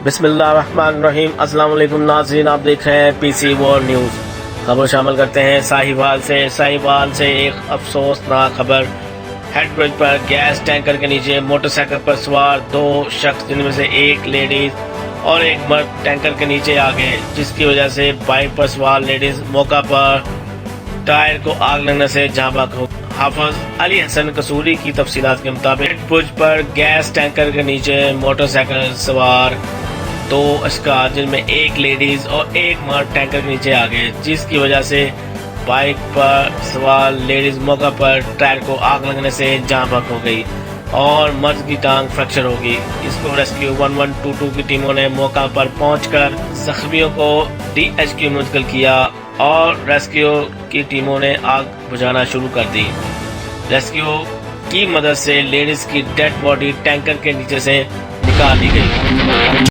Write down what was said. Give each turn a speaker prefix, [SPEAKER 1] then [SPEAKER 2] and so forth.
[SPEAKER 1] بسم اللہ الرحمن الرحیم۔ السلام علیکم ناظرین، آپ دیکھ رہے ہیں پی سی وار نیوز۔ خبر شامل کرتے ہیں ساہیوال سے ایک افسوسناک خبر۔ ہیڈ برج پر گیس ٹینکر کے نیچے موٹر سائیکل پر سوار 2 شخص، جن میں سے ایک لیڈیز اور ایک مرد ٹینکر کے نیچے آ گئے، جس کی وجہ سے بائک پر سوار لیڈیز موقع پر ٹائر کو آگ لگنے سے جاں بحق ہو۔ حافظ علی حسن قصوری کی تفصیلات کے مطابق ہیڈ برج پر گیس ٹینکر کے نیچے موٹر سائیکل سوار 2 اشخاص، جن میں ایک لیڈیز اور ایک مرد ٹینکر کے نیچے آ گئے، جس کی وجہ سے بائک پر سوار لیڈیز موقع پر ٹائر کو آگ لگنے سے جاں بحق ہو گئی اور مرد کی ٹانگ فریکچر ہو گئی۔ اس کو ریسکیو 1122 کی ٹیموں نے موقع پر پہنچ کر زخمیوں کو DHQ منتقل کیا اور ریسکیو کی ٹیموں نے آگ بجھانا شروع کر دی۔ ریسکیو کی مدد سے لیڈیز کی ڈیڈ باڈی ٹینکر کے نیچے سے نکال لی گئی۔